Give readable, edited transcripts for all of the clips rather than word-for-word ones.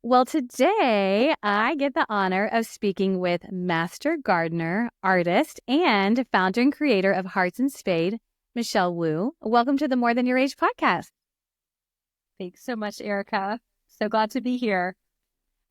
Well, today I get the honor of speaking with master gardener, artist, and founder and creator of Hearts and Spades, Michelle Wu. Welcome to the More Than Your Age podcast. Thanks so much, Erica. So glad to be here.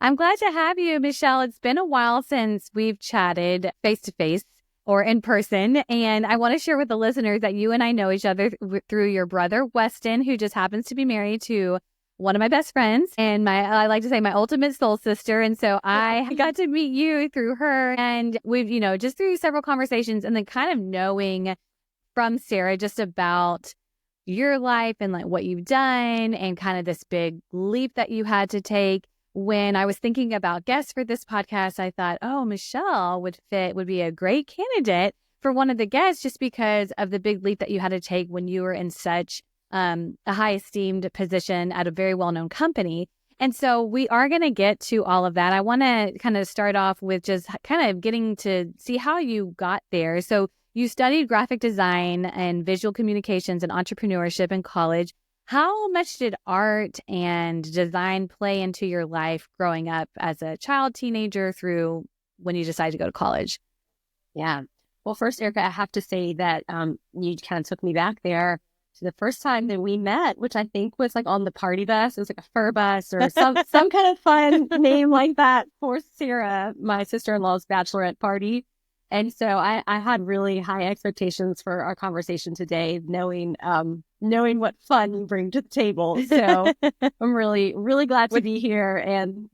I'm glad to have you, Michelle. It's been a while since we've chatted face-to-face or in person, and I want to share with the listeners that you and I know each other through your brother, Weston, who just happens to be married to one of my best friends and I like to say my ultimate soul sister. And so I got to meet you through her, and we've, just through several conversations and then kind of knowing from Sara just about your life and like what you've done and kind of this big leap that you had to take. When I was thinking about guests for this podcast, I thought, oh, Michelle would be a great candidate for one of the guests just because of the big leap that you had to take when you were in such a high esteemed position at a very well-known company. And so we are going to get to all of that. I want to kind of start off with just kind of getting to see how you got there. So you studied graphic design and visual communications and entrepreneurship in college. How much did art and design play into your life growing up as a child, teenager, through when you decided to go to college? Yeah. Well, first, Erica, I have to say that you kind of took me back there to the first time that we met, which I think was like on the party bus. It was like a fur bus or some kind of fun name like that for Sara, my sister-in-law's bachelorette party. And so I had really high expectations for our conversation today, knowing what fun you bring to the table. So I'm really, really glad to be here. And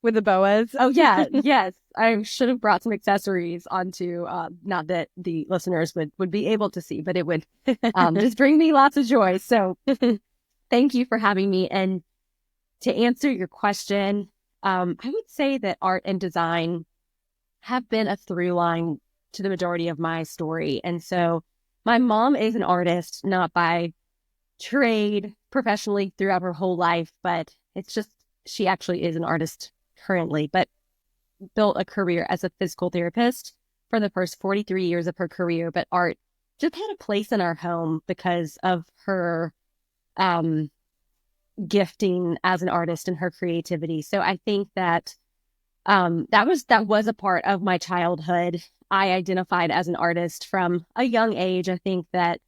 with the boas. Oh, yeah. Yes. I should have brought some accessories onto, not that the listeners would be able to see, but it would just bring me lots of joy. So thank you for having me. And to answer your question, I would say that art and design have been a through line to the majority of my story. And so my mom is an artist, not by trade professionally throughout her whole life, but it's just, she actually is an artist currently, but built a career as a physical therapist for the first 43 years of her career. But art just had a place in our home because of her gifting as an artist and her creativity. So I think that that was a part of my childhood. I identified as an artist from a young age. I think that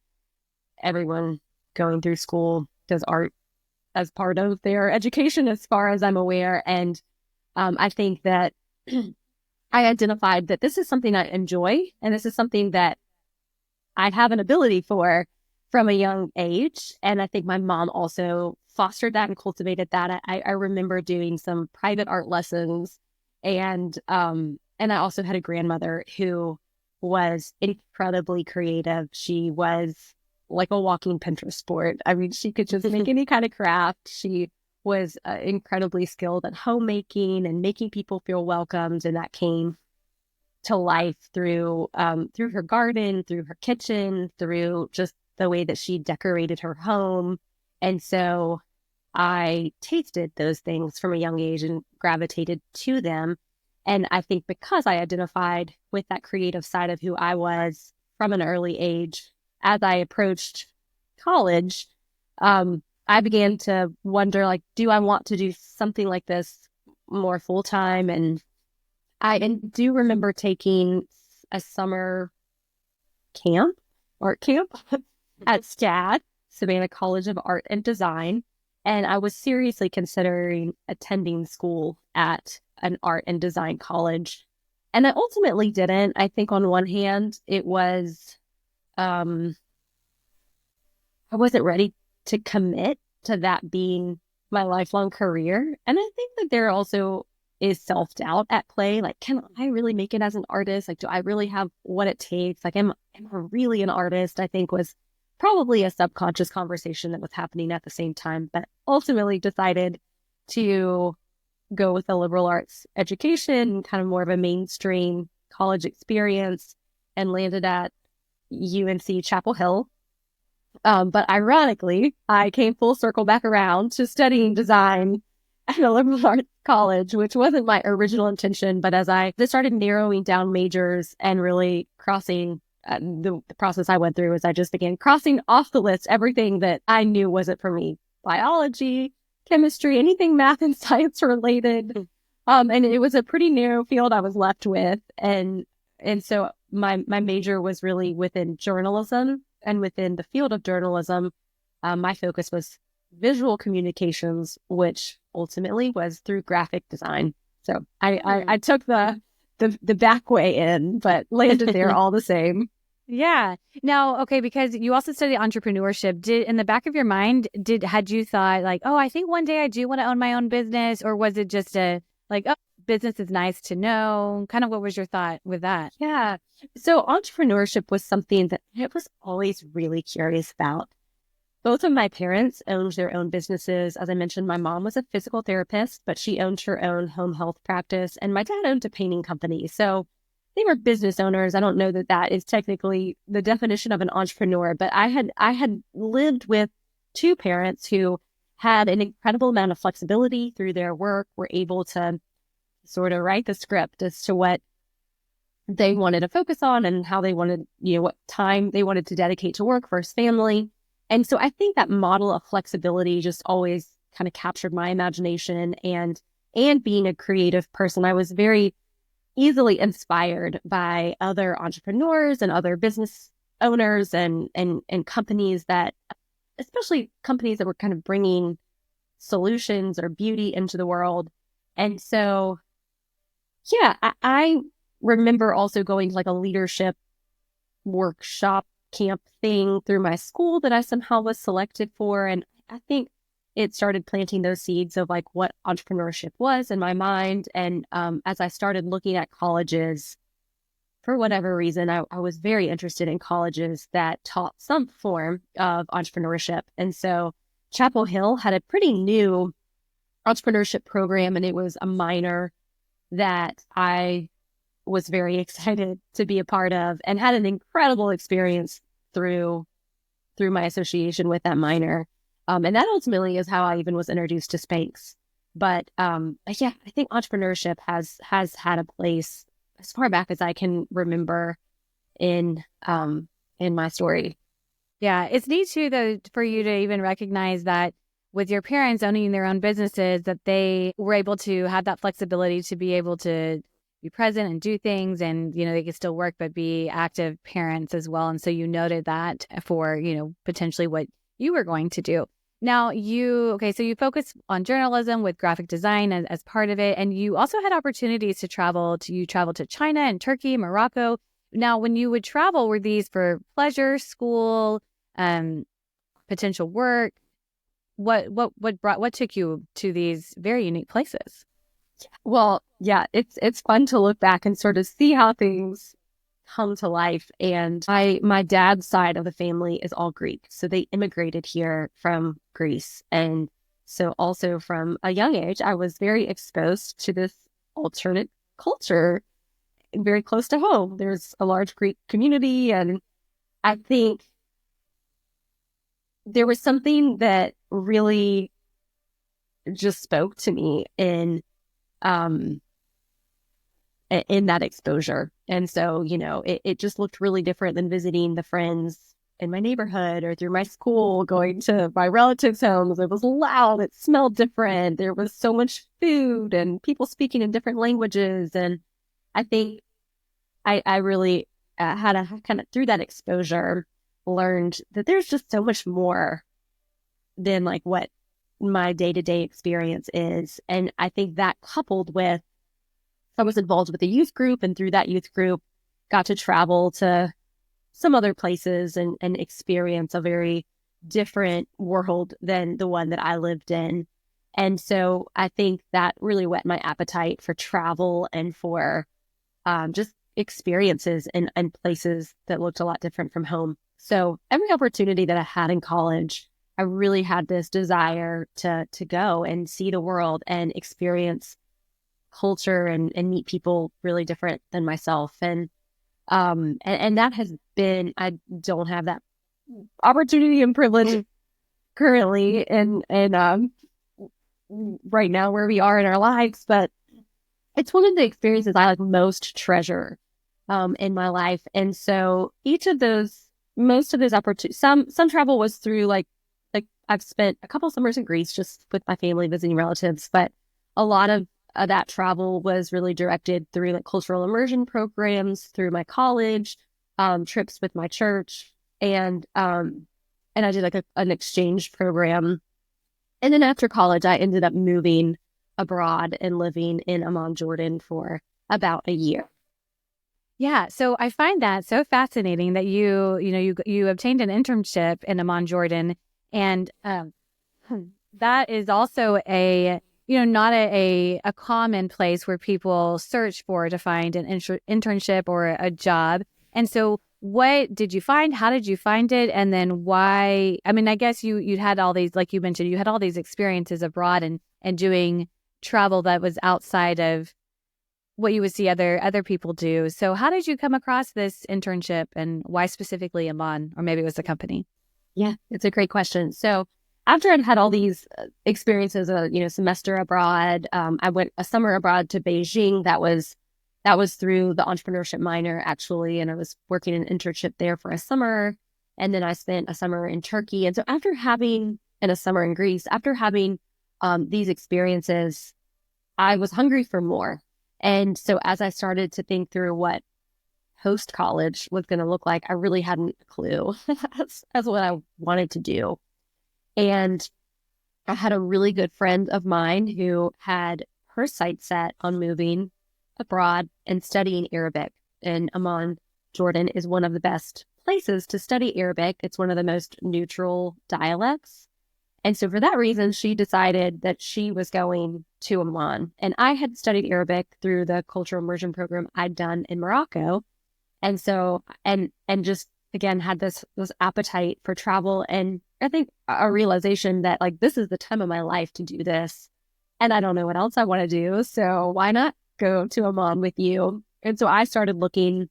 everyone going through school does art as part of their education, as far as I'm aware. And I think that I identified that this is something I enjoy, and this is something that I have an ability for from a young age. And I think my mom also fostered that and cultivated that. I remember doing some private art lessons, and I also had a grandmother who was incredibly creative. She was like a walking Pinterest board. I mean, she could just make any kind of craft. She was incredibly skilled at homemaking and making people feel welcomed, and that came to life through her garden, through her kitchen, through just the way that she decorated her home. And so I tasted those things from a young age and gravitated to them. And I think because I identified with that creative side of who I was from an early age, as I approached college, I began to wonder, like, do I want to do something like this more full time? And I do remember taking a summer art camp at SCAD, Savannah College of Art and Design. And I was seriously considering attending school at an art and design college. And I ultimately didn't. I think on one hand, it was, I wasn't ready to commit to that being my lifelong career. And I think that there also is self-doubt at play. Like, can I really make it as an artist? Like, do I really have what it takes? Like, am I really an artist? I think was probably a subconscious conversation that was happening at the same time, but ultimately decided to go with a liberal arts education, kind of more of a mainstream college experience, and landed at UNC Chapel Hill. But ironically, I came full circle back around to studying design at a liberal arts college, which wasn't my original intention. But as I started narrowing down majors and really crossing the process I went through, is I just began crossing off the list everything that I knew wasn't for me: biology, chemistry, anything math and science related. And it was a pretty narrow field I was left with. And so my major was really within journalism, and within the field of journalism, my focus was visual communications, which ultimately was through graphic design. So I took the back way in, but landed there all the same. Yeah. Now, okay, because you also studied entrepreneurship, did in the back of your mind, had you thought like, oh, I think one day I do want to own my own business, or was it just a like, oh, business is nice to know? Kind of what was your thought with that? Yeah. So entrepreneurship was something that I was always really curious about. Both of my parents owned their own businesses. As I mentioned, my mom was a physical therapist, but she owned her own home health practice, and my dad owned a painting company. So they were business owners. I don't know that that is technically the definition of an entrepreneur, but I had lived with two parents who had an incredible amount of flexibility through their work, were able to sort of write the script as to what they wanted to focus on and how they wanted, what time they wanted to dedicate to work versus family. And so I think that model of flexibility just always kind of captured my imagination, and being a creative person, I was very easily inspired by other entrepreneurs and other business owners and companies that, especially companies that were kind of bringing solutions or beauty into the world. And so, yeah, I remember also going to like a leadership workshop camp thing through my school that I somehow was selected for. And I think it started planting those seeds of like what entrepreneurship was in my mind. And as I started looking at colleges, for whatever reason, I was very interested in colleges that taught some form of entrepreneurship. And so Chapel Hill had a pretty new entrepreneurship program, and it was a minor that I was very excited to be a part of, and had an incredible experience through my association with that minor. And that ultimately is how I even was introduced to Spanx. But yeah, I think entrepreneurship has had a place as far back as I can remember in my story. Yeah, it's neat too, though, for you to even recognize that with your parents owning their own businesses, that they were able to have that flexibility to be able to be present and do things, and they could still work but be active parents as well. And so you noted that for potentially what you were going to do. Now so you focus on journalism with graphic design as part of it, and you also had opportunities to travel to China and Turkey, Morocco. Now, when you would travel, were these for pleasure, school, potential work? What took you to these very unique places? Well, yeah, it's fun to look back and sort of see how things come to life. And my dad's side of the family is all Greek. So they immigrated here from Greece. And so also from a young age, I was very exposed to this alternate culture very close to home. There's a large Greek community. And I think there was something that really just spoke to me in that exposure. And so, it just looked really different than visiting the friends in my neighborhood or through my school, going to my relatives' homes. It was loud. It smelled different. There was so much food and people speaking in different languages. And I think I really had a kind of, through that exposure, learned that there's just so much more than like what my day-to-day experience is. And I think that, coupled with, I was involved with a youth group, and through that youth group got to travel to some other places and experience a very different world than the one that I lived in. And so I think that really whet my appetite for travel and for just experiences and places that looked a lot different from home. So every opportunity that I had in college, I really had this desire to go and see the world and experience culture and meet people really different than myself. And that has been, I don't have that opportunity and privilege currently and right now where we are in our lives, but it's one of the experiences I like most treasure in my life. And so most of those opportunities, some travel was through like I've spent a couple summers in Greece just with my family visiting relatives, but a lot of that travel was really directed through like cultural immersion programs, through my college, trips with my church, and I did like an exchange program. And then after college, I ended up moving abroad and living in Amman, Jordan for about a year. Yeah, so I find that so fascinating that you obtained an internship in Amman, Jordan, and that is also not a common place where people search for to find an internship or a job. And so, what did you find? How did you find it? And then why? I mean, I guess you'd had all these, like you mentioned, you had all these experiences abroad and doing travel that was outside of what you would see other people do. So how did you come across this internship, and why specifically Amman, or maybe it was the company? Yeah, it's a great question. So after I'd had all these experiences, semester abroad, I went a summer abroad to Beijing. That was through the entrepreneurship minor, actually, and I was working an internship there for a summer. And then I spent a summer in Turkey. And so and a summer in Greece, after having these experiences, I was hungry for more. And so as I started to think through what post college was going to look like, I really hadn't a clue as what I wanted to do. And I had a really good friend of mine who had her sights set on moving abroad and studying Arabic. And Amman, Jordan is one of the best places to study Arabic. It's one of the most neutral dialects. And so for that reason, she decided that she was going to Amman. And I had studied Arabic through the cultural immersion program I'd done in Morocco. And so, and just again, had this appetite for travel. And I think a realization that like, this is the time of my life to do this. And I don't know what else I want to do. So why not go to Amman with you? And so I started looking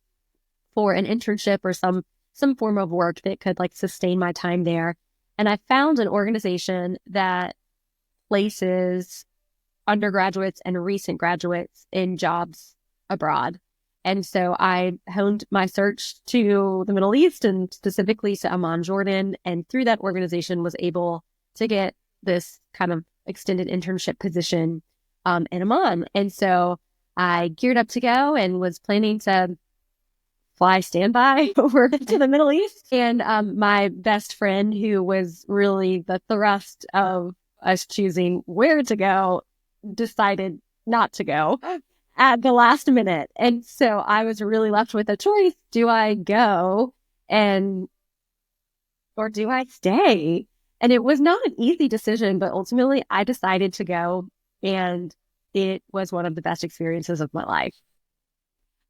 for an internship or some form of work that could like sustain my time there. And I found an organization that places undergraduates and recent graduates in jobs abroad. And so I honed my search to the Middle East and specifically to Amman, Jordan. And through that organization was able to get this kind of extended internship position in Amman. And so I geared up to go and was planning to fly standby over to the Middle East. And my best friend, who was really the thrust of us choosing where to go, decided not to go at the last minute. And so I was really left with a choice. Do I go or do I stay? And it was not an easy decision, but ultimately I decided to go, and it was one of the best experiences of my life.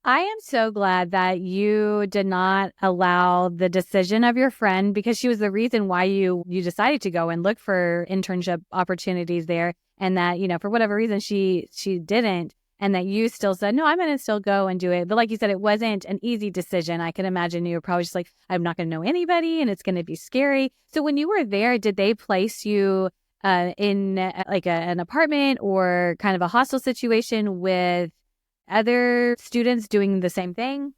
I am so glad that you did not allow the decision of your friend, because she was the reason why you decided to go and look for internship opportunities there, and that, for whatever reason she didn't, and that you still said, no, I'm going to still go and do it. But like you said, it wasn't an easy decision. I can imagine you were probably just like, I'm not going to know anybody and it's going to be scary. So when you were there, did they place you in an apartment or kind of a hostel situation with other students doing the same thing?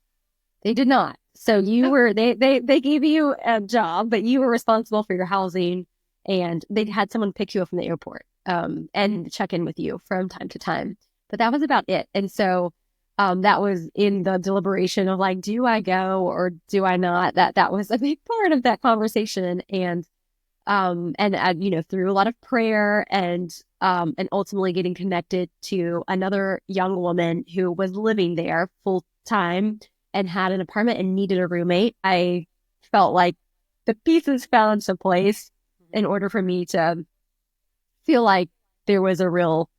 They did not. So you were, they gave you a job, but you were responsible for your housing, and they had someone pick you up from the airport and check in with you from time to time. But that was about it. And so that was in the deliberation of like, do I go or do I not? That was a big part of that conversation. And through a lot of prayer and ultimately getting connected to another young woman who was living there full time and had an apartment and needed a roommate, I felt like the pieces fell into place in order for me to feel like there was a real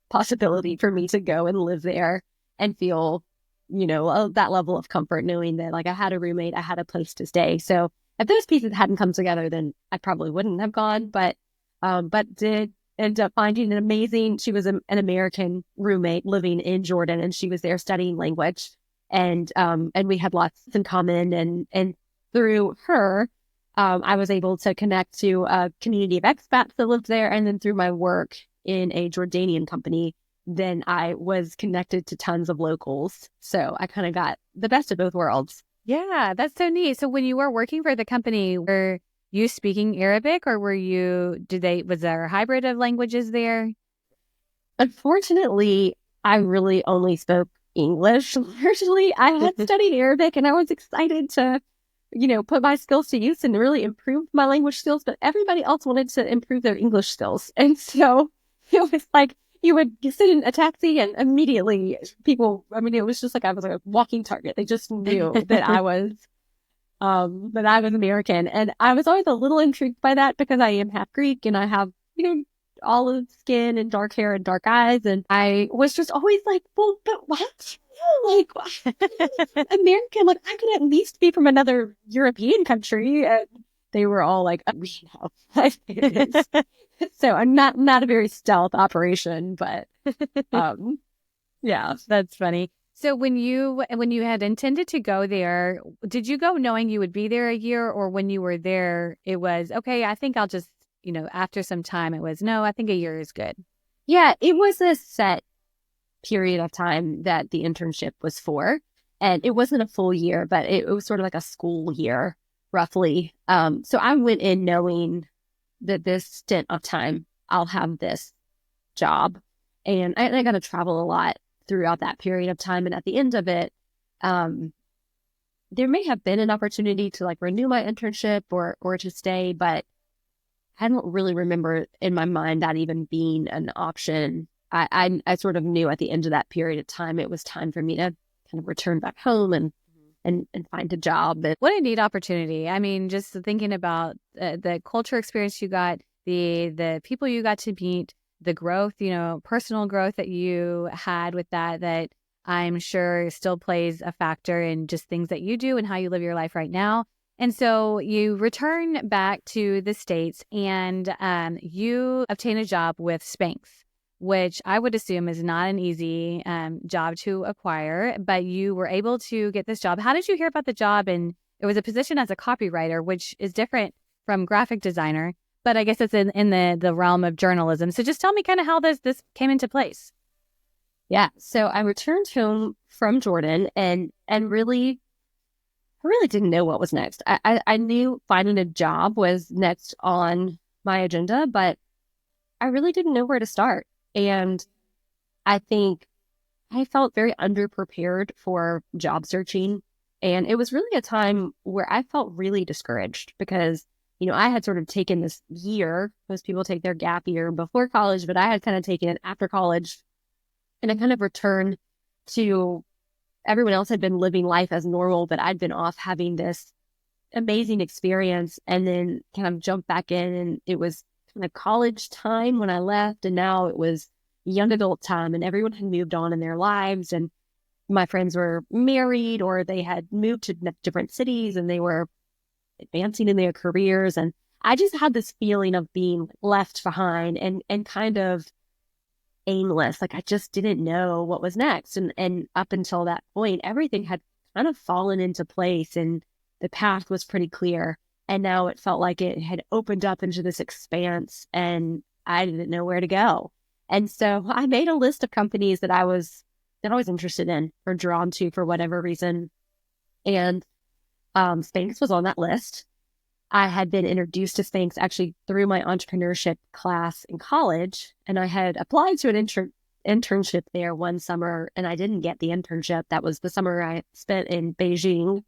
possibility for me to go and live there and feel, that level of comfort knowing that like I had a roommate, I had a place to stay. So if those pieces hadn't come together, then I probably wouldn't have gone, but did end up finding she was an American roommate living in Jordan, and she was there studying language, and we had lots in common, and through her, I was able to connect to a community of expats that lived there, and then through my work in a Jordanian company, then I was connected to tons of locals. So I kind of got the best of both worlds. Yeah, that's so neat. So when you were working for the company, were you speaking Arabic, or was there a hybrid of languages there? Unfortunately, I really only spoke English. Largely, I had studied Arabic and I was excited to, put my skills to use and really improve my language skills, but everybody else wanted to improve their English skills. And so it was like you would sit in a taxi and immediately it was just like I was like a walking target. They just knew that I was American. And I was always a little intrigued by that because I am half Greek and I have, olive skin and dark hair and dark eyes. And I was just always like, well, but what? Like, American, like I could at least be from another European country. And they were all like, we know. So I'm not a very stealth operation, but yeah. That's funny. So when you had intended to go there, did you go knowing you would be there a year, or when you were there, it was, okay, I think I'll just, after some time it was, no, I think a year is good. Yeah, it was a set period of time that the internship was for. And it wasn't a full year, but it was sort of like a school year, roughly. So I went in knowing that this stint of time, I'll have this job. And I got to travel a lot throughout that period of time. And at the end of it, there may have been an opportunity to like renew my internship or to stay, but I don't really remember in my mind that even being an option. I sort of knew at the end of that period of time, it was time for me to kind of return back home and find a job. What a neat opportunity. I mean, just thinking about the culture experience you got, the people you got to meet, the growth, personal growth that you had with that I'm sure still plays a factor in just things that you do and how you live your life right now. And so you return back to the States and you obtain a job with Spanx, which I would assume is not an easy job to acquire, but you were able to get this job. How did you hear about the job? And it was a position as a copywriter, which is different from graphic designer, but I guess it's in the realm of journalism. So just tell me kind of how this came into place. Yeah. So I returned home from Jordan and really, I really didn't know what was next. I knew finding a job was next on my agenda, but I really didn't know where to start. And I think I felt very underprepared for job searching. And it was really a time where I felt really discouraged because, I had sort of taken this year. Most people take their gap year before college, but I had kind of taken it after college. And I kind of returned to everyone else had been living life as normal, but I'd been off having this amazing experience and then kind of jumped back in. And it was kind of college time when I left. And now it was young adult time and everyone had moved on in their lives. And my friends were married or they had moved to different cities and they were advancing in their careers. And I just had this feeling of being left behind and kind of aimless. Like I just didn't know what was next. And up until that point, everything had kind of fallen into place and the path was pretty clear. And now it felt like it had opened up into this expanse and I didn't know where to go. And so I made a list of companies that I was interested in or drawn to for whatever reason. And Spanx was on that list. I had been introduced to Spanx actually through my entrepreneurship class in college. And I had applied to an internship there one summer and I didn't get the internship. That was the summer I spent in Beijing.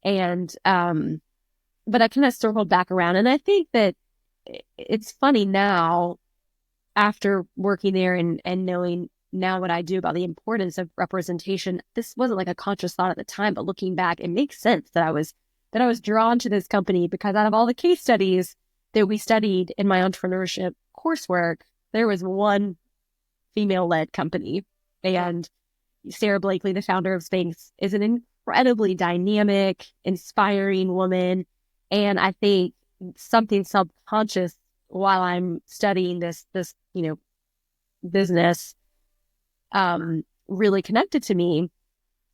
And, but I kind of circled back around. And I think that it's funny now after working there and knowing now what I do about the importance of representation. This wasn't like a conscious thought at the time, but looking back, it makes sense that I was drawn to this company because out of all the case studies that we studied in my entrepreneurship coursework, there was one female-led company. And Sara Blakely, the founder of Spanx, is an incredibly dynamic, inspiring woman. And I think something subconscious while I'm studying this business really connected to me.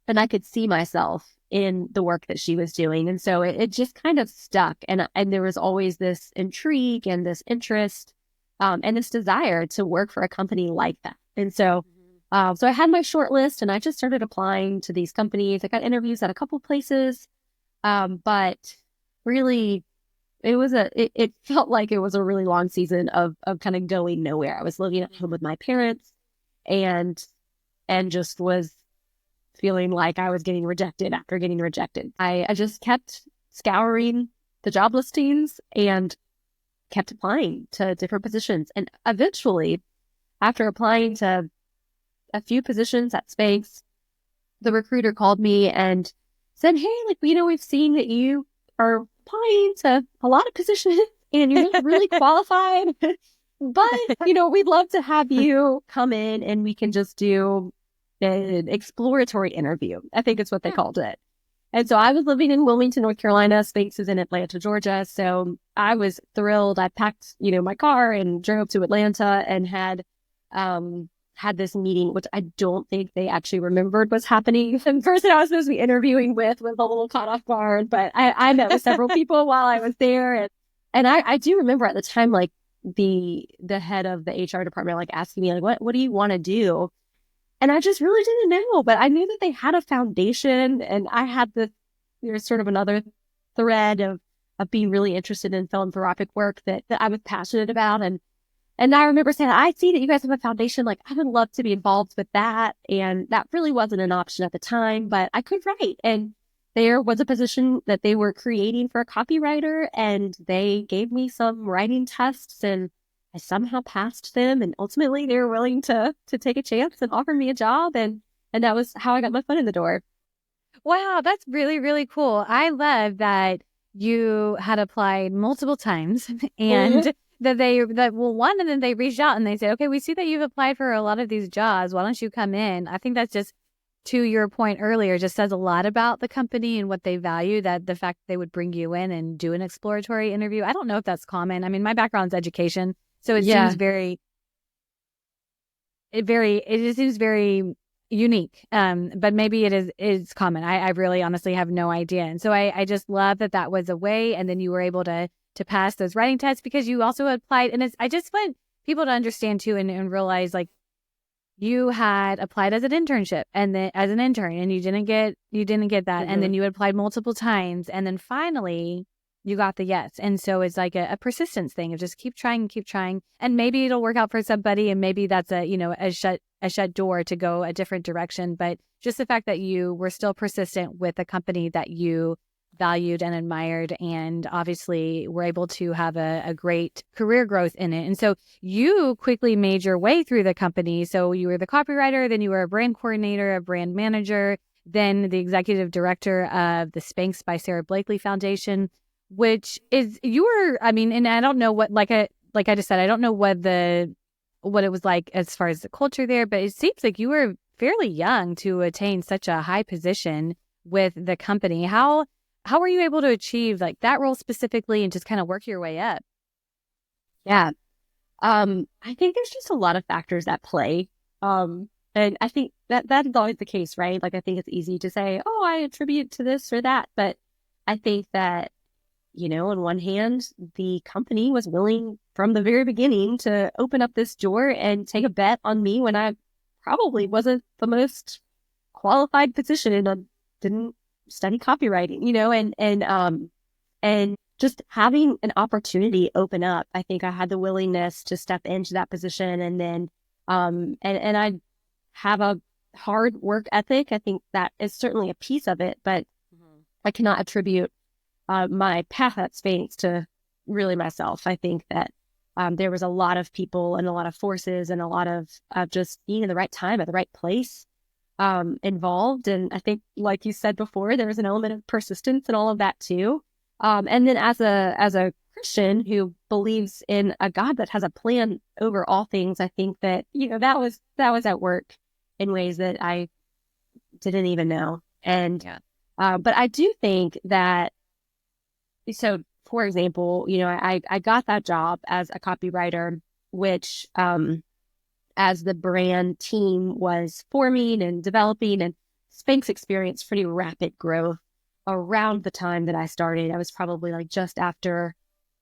And I could see myself in the work that she was doing. And so it just kind of stuck. And there was always this intrigue and this interest and this desire to work for a company like that. And so so I had my short list and I just started applying to these companies. I got interviews at a couple places, but really it felt like it was a really long season of kind of going nowhere. I was living at home with my parents and just was feeling like I was getting rejected after getting rejected. I just kept scouring the job listings and kept applying to different positions. And eventually, after applying to a few positions at Spanx, the recruiter called me and said, "Hey, like, we've seen that you are applying to a lot of positions and you're not really qualified, but, we'd love to have you come in and we can just do an exploratory interview." I think it's what they called it. And so I was living in Wilmington, North Carolina. Spanx is in Atlanta, Georgia. So I was thrilled. I packed, my car and drove to Atlanta and had this meeting, which I don't think they actually remembered was happening. The person I was supposed to be interviewing with was a little caught off guard, but I met with several people while I was there. And I do remember at the time, like the head of the HR department, like asking me, like, what do you want to do? And I just really didn't know, but I knew that they had a foundation, and I had there's sort of another thread of being really interested in philanthropic work that I was passionate about. And I remember saying, "I see that you guys have a foundation. Like, I would love to be involved with that." And that really wasn't an option at the time, but I could write. And there was a position that they were creating for a copywriter, and they gave me some writing tests, and I somehow passed them. And ultimately, they were willing to take a chance and offer me a job. And that was how I got my foot in the door. Wow, that's really, really cool. I love that you had applied multiple times and and then they reached out and they said, "Okay, we see that you've applied for a lot of these jobs. Why don't you come in?" I think that's just, to your point earlier, just says a lot about the company and what they value, that the fact that they would bring you in and do an exploratory interview. I don't know if that's common. I mean, my background's education, so it seems it just seems very unique. But maybe is common. I really honestly have no idea. And so I just love that was a way, and then you were able to pass those writing tests because you also applied. And I just want people to understand too and realize, like, you had applied as an internship and then as an intern, and you didn't get that. And then you applied multiple times, and then finally you got the yes. And so it's like a persistence thing of just keep trying, and maybe it'll work out for somebody, and maybe that's a shut door to go a different direction. But just the fact that you were still persistent with a company that you valued and admired, and obviously were able to have a great career growth in it. And so you quickly made your way through the company. So you were the copywriter, then you were a brand coordinator, a brand manager, then the executive director of the Spanx by Sara Blakely Foundation, which is and I don't know what, like I just said, I don't know what it was like as far as the culture there, but it seems like you were fairly young to attain such a high position with the company. How were you able to achieve like that role specifically and just kind of work your way up? Yeah. I think there's just a lot of factors at play. And I think that is always the case, right? Like, I think it's easy to say, "Oh, I attribute to this or that." But I think that, on one hand, the company was willing from the very beginning to open up this door and take a bet on me when I probably wasn't the most qualified position and I didn't study copywriting, and just having an opportunity open up. I think I had the willingness to step into that position, and then, and I have a hard work ethic. I think that is certainly a piece of it, but I cannot attribute my path at Spanx to really myself. I think that there was a lot of people and a lot of forces and a lot of just being in the right time at the right place involved. And I think, like you said before, there was an element of persistence and all of that too. And then as a Christian who believes in a God that has a plan over all things, I think that, that was at work in ways that I didn't even know. And, but I do think that, so for example, I got that job as a copywriter, which, as the brand team was forming and developing, and Spanx experienced pretty rapid growth around the time that I started. I was probably like just after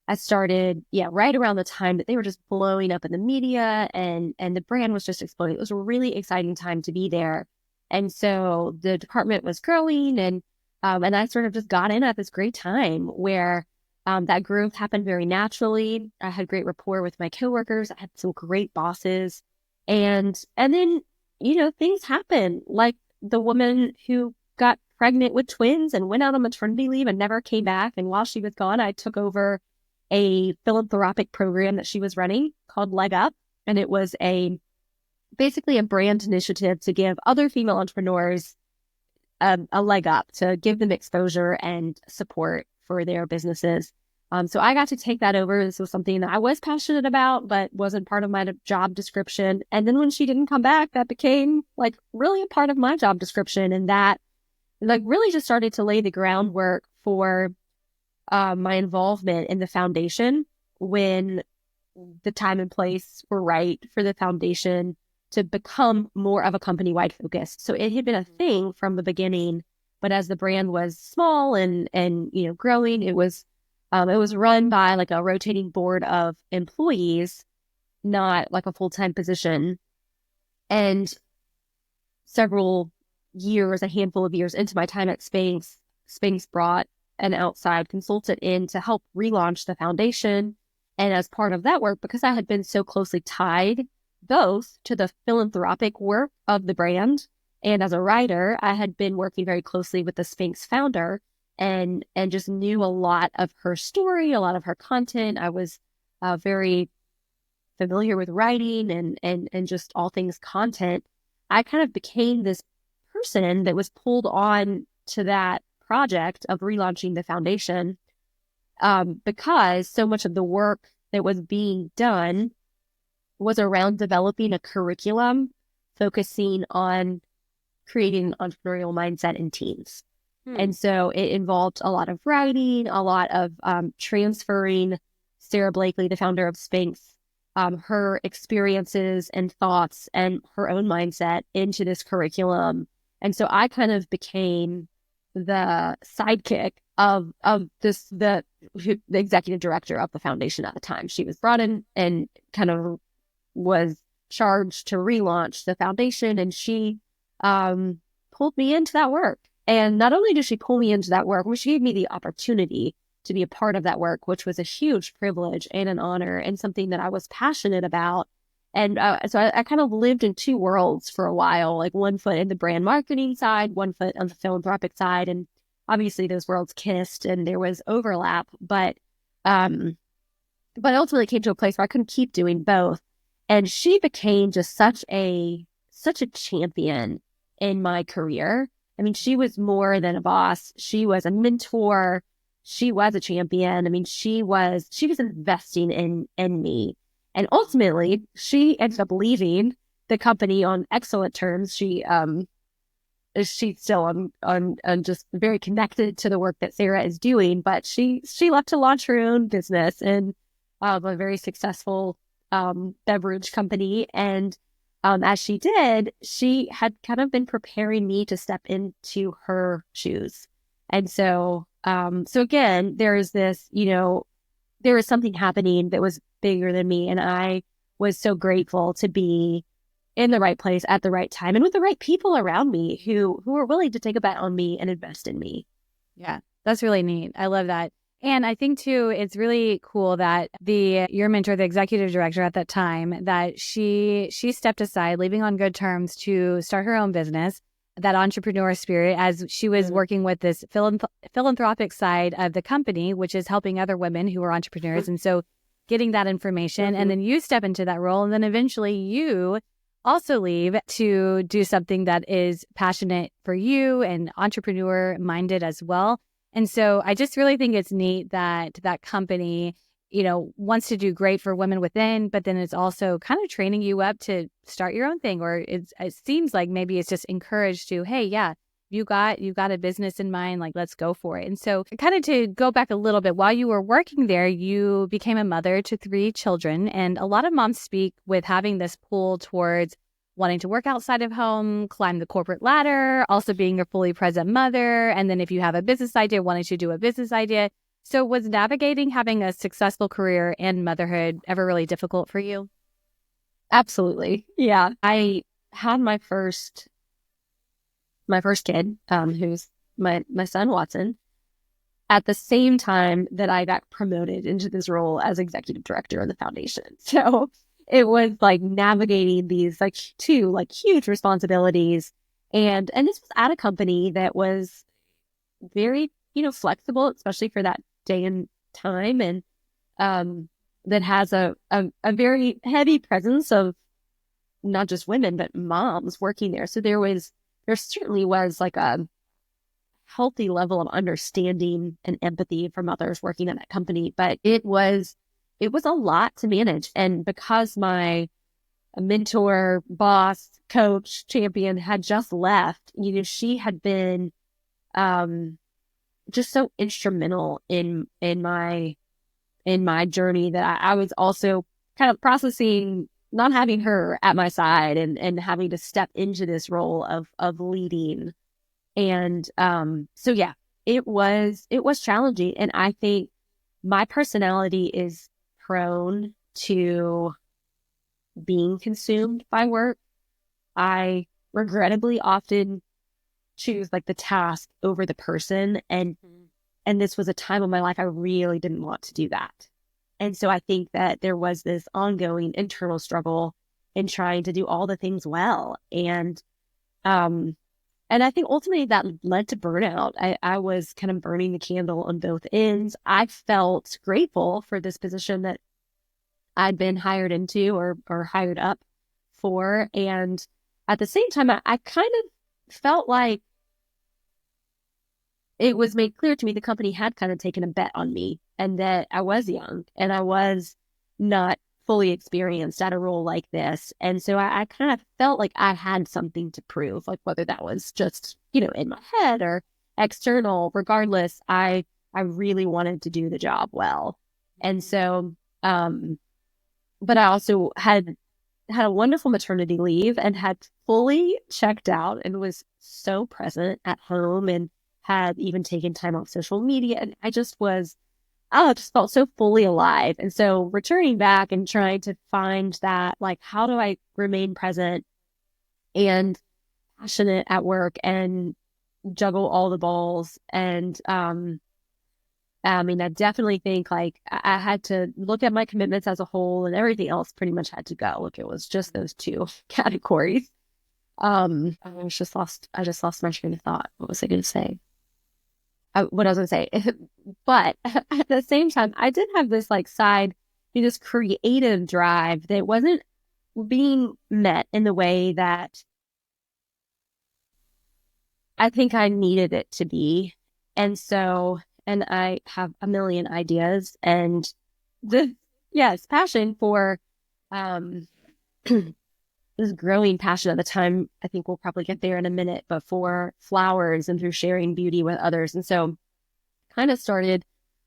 I started, right around the time that they were just blowing up in the media and the brand was just exploding. It was a really exciting time to be there. And so the department was growing, and I sort of just got in at this great time where That growth happened very naturally. I had great rapport with my coworkers. I had some great bosses. And then, things happen. Like the woman who got pregnant with twins and went out on maternity leave and never came back. And while she was gone, I took over a philanthropic program that she was running called Leg Up. And it was basically a brand initiative to give other female entrepreneurs a leg up, to give them exposure and support for their businesses. So I got to take that over. This was something that I was passionate about, but wasn't part of my job description. And then when she didn't come back, that became like really a part of my job description. And that like really just started to lay the groundwork for my involvement in the foundation when the time and place were right for the foundation to become more of a company-wide focus. So it had been a thing from the beginning, but as the brand was small and growing, it was run by like a rotating board of employees, not like a full-time position. And a handful of years into my time at Spanx, Spanx brought an outside consultant in to help relaunch the foundation. And as part of that work, because I had been so closely tied both to the philanthropic work of the brand and as a writer, I had been working very closely with the Spanx founder and just knew a lot of her story, a lot of her content. I was very familiar with writing and just all things content. I kind of became this person that was pulled on to that project of relaunching the foundation because so much of the work that was being done was around developing a curriculum focusing on creating an entrepreneurial mindset in teens. And so it involved a lot of writing, a lot of transferring Sara Blakely, the founder of Spanx, her experiences and thoughts and her own mindset into this curriculum. And so I kind of became the sidekick of the executive director of the foundation at the time. She was brought in and kind of was charged to relaunch the foundation, and she pulled me into that work. And not only did she pull me into that work, but she gave me the opportunity to be a part of that work, which was a huge privilege and an honor and something that I was passionate about. And so I kind of lived in two worlds for a while, like one foot in the brand marketing side, one foot on the philanthropic side. And obviously those worlds kissed and there was overlap, but ultimately came to a place where I couldn't keep doing both. And she became just such a champion in my career. I mean, she was more than a boss. She was a mentor. She was a champion. I mean, she was investing in me. And ultimately, she ended up leaving the company on excellent terms. She's still on just very connected to the work that Sara is doing, but she left to launch her own business and a very successful beverage company. And as she did, she had kind of been preparing me to step into her shoes. And so again, there is this, there was something happening that was bigger than me. And I was so grateful to be in the right place at the right time and with the right people around me who were willing to take a bet on me and invest in me. Yeah, that's really neat. I love that. And I think too, it's really cool that your mentor, the executive director at that time, that she stepped aside, leaving on good terms to start her own business, that entrepreneur spirit, as she was working with this philanthropic side of the company, which is helping other women who are entrepreneurs. And so getting that information, and then you step into that role, and then eventually you also leave to do something that is passionate for you and entrepreneur minded as well. And so I just really think it's neat that that company, wants to do great for women within, but then it's also kind of training you up to start your own thing. Or it seems like maybe it's just encouraged to, hey, yeah, you got a business in mind, like, let's go for it. And so kind of to go back a little bit, while you were working there, you became a mother to 3 children. And a lot of moms speak with having this pull towards wanting to work outside of home, climb the corporate ladder, also being a fully present mother. And then if you have a business idea, wanting to do a business idea. So was navigating having a successful career and motherhood ever really difficult for you? Absolutely. Yeah. I had my first kid, who's my son, Watson. at the same time that I got promoted into this role as executive director of the foundation. So it was like navigating these like two like huge responsibilities. And this was at a company that was very, flexible, especially for that day and time. And that has a very heavy presence of not just women, but moms working there. So there certainly was like a healthy level of understanding and empathy for mothers working at that company, but it was a lot to manage. And because my mentor, boss, coach, champion had just left, she had been just so instrumental in my journey that I was also kind of processing not having her at my side and having to step into this role of leading. And so yeah, it was challenging. And I think my personality is prone to being consumed by work. I regrettably often choose like the task over the person. And this was a time of my life I really didn't want to do that. And so I think that there was this ongoing internal struggle in trying to do all the things well. And I think ultimately that led to burnout. I was kind of burning the candle on both ends. I felt grateful for this position that I'd been hired into or hired up for. And at the same time, I kind of felt like it was made clear to me the company had kind of taken a bet on me and that I was young and I was not fully experienced at a role like this. And so I kind of felt like I had something to prove, like whether that was just, in my head or external, regardless, I really wanted to do the job well. And so, but I also had a wonderful maternity leave and had fully checked out and was so present at home and had even taken time off social media. And I just felt so fully alive. And so returning back and trying to find that, like, how do I remain present and passionate at work and juggle all the balls? And I mean, I definitely think like I had to look at my commitments as a whole, and everything else pretty much had to go. Like it was just those two categories. I just lost my train of thought. What was I going to say? What I was going to say, but at the same time, I did have this like this creative drive that wasn't being met in the way that I think I needed it to be. And so, and I have a million ideas and passion for, this growing passion at the time. I think we'll probably get there in a minute, but for flowers and through sharing beauty with others. And so kind of started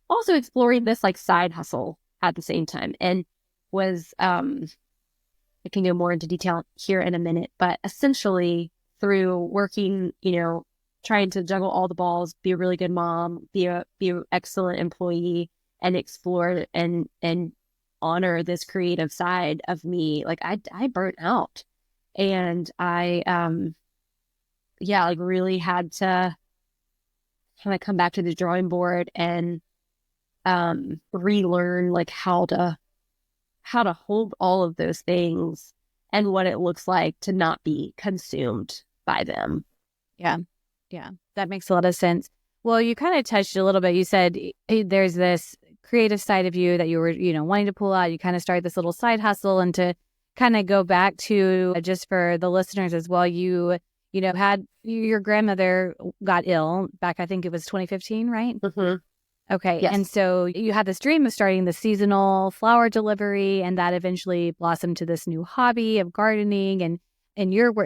also exploring this like side hustle at the same time and was, I can go more into detail here in a minute, but essentially through working, trying to juggle all the balls, be a really good mom, be an excellent employee and explore and honor this creative side of me. Like I burnt out and I, like really had to kind of come back to the drawing board and, relearn like how to hold all of those things and what it looks like to not be consumed by them. Yeah. Yeah. That makes a lot of sense. Well, you kind of touched a little bit. You said there's this creative side of you that you were, wanting to pull out. You kind of started this little side hustle, and to kind of go back to just for the listeners as well, you had your grandmother got ill back, I think it was 2015, right? Mm-hmm. Okay. Yes. And so you had this dream of starting the seasonal flower delivery, and that eventually blossomed to this new hobby of gardening and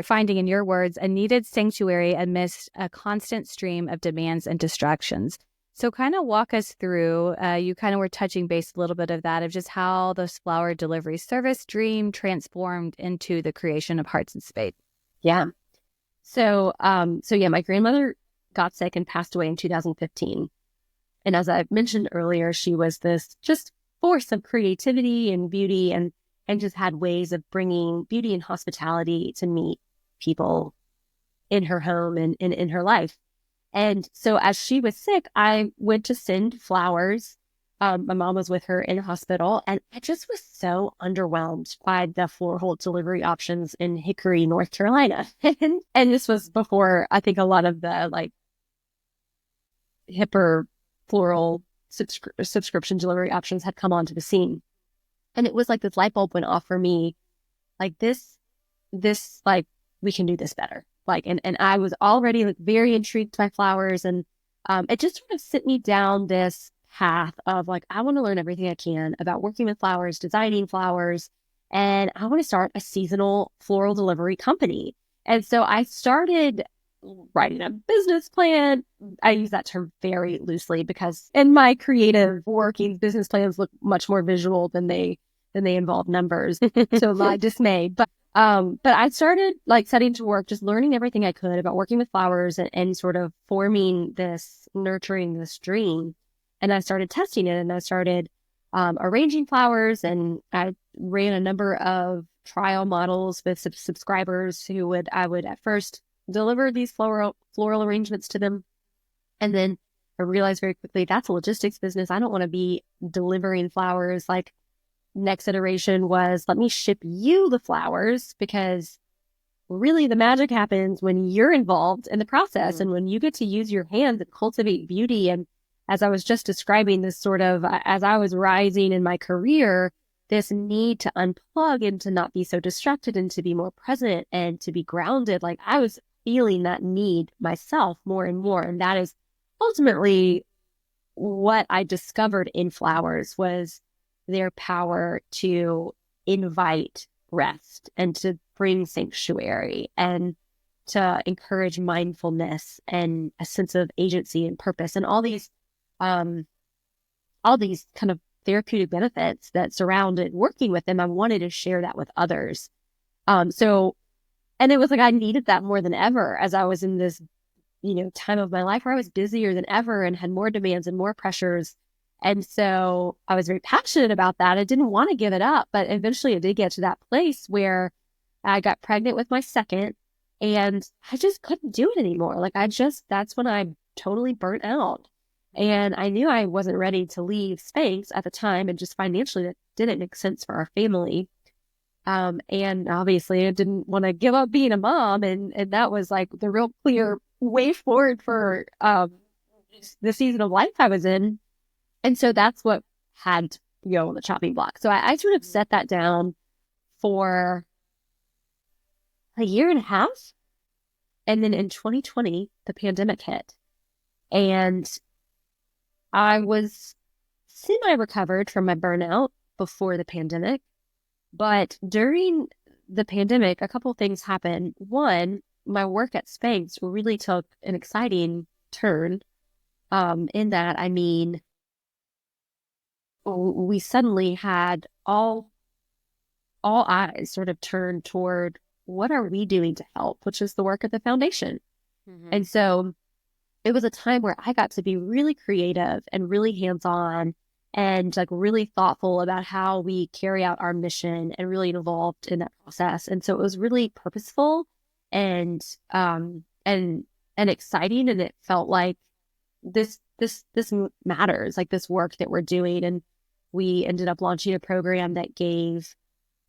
finding, in your words, a needed sanctuary amidst a constant stream of demands and distractions. So kind of walk us through, you kind of were touching base a little bit of that, of just how this flower delivery service dream transformed into the creation of Hearts and Spades. Yeah. So my grandmother got sick and passed away in 2015. And as I mentioned earlier, she was this just force of creativity and beauty and just had ways of bringing beauty and hospitality to meet people in her home and in her life. And so as she was sick, I went to send flowers. My mom was with her in the hospital, and I just was so underwhelmed by the floral delivery options in Hickory, North Carolina. And this was before I think a lot of the like hipper floral subscription delivery options had come onto the scene. And it was like this light bulb went off for me, like this, like, we can do this better. Like, and I was already like very intrigued by flowers. And it just sort of sent me down this path of like, I want to learn everything I can about working with flowers, designing flowers, and I want to start a seasonal floral delivery company. And so I started writing a business plan. I use that term very loosely because in my creative working, business plans look much more visual than they involve numbers. So my dismay. But I started like setting to work, just learning everything I could about working with flowers and sort of forming this, nurturing this dream. And I started testing it, and I started arranging flowers, and I ran a number of trial models with subscribers who I would at first deliver these floral arrangements to them. And then I realized very quickly that's a logistics business. I don't want to be delivering flowers. Like, next iteration was, let me ship you the flowers, because really the magic happens when you're involved in the process and when you get to use your hands and cultivate beauty. And as I was just describing, this sort of, as I was rising in my career, this need to unplug and to not be so distracted and to be more present and to be grounded, like I was feeling that need myself more and more. And that is ultimately what I discovered in flowers, was their power to invite rest and to bring sanctuary and to encourage mindfulness and a sense of agency and purpose and all these kind of therapeutic benefits that surrounded working with them. I wanted to share that with others. And it was like I needed that more than ever as I was in this, time of my life where I was busier than ever and had more demands and more pressures. And so I was very passionate about that. I didn't want to give it up, but eventually it did get to that place where I got pregnant with my second, and I just couldn't do it anymore. Like that's when I totally burnt out. And I knew I wasn't ready to leave Spanx at the time, and just financially that didn't make sense for our family. And obviously I didn't want to give up being a mom. And that was like the real clear way forward for the season of life I was in. And so that's what had to go on the chopping block. So I sort of set that down for a year and a half. And then in 2020, the pandemic hit. And I was semi-recovered from my burnout before the pandemic. But during the pandemic, a couple of things happened. One, my work at Spanx really took an exciting turn. In that, I mean, we suddenly had all eyes sort of turned toward what are we doing to help, which is the work of the foundation. Mm-hmm. And so it was a time where I got to be really creative and really hands-on and like really thoughtful about how we carry out our mission, and really involved in that process. And so it was really purposeful and exciting. And it felt like this matters, like this work that we're doing. And we ended up launching a program that gave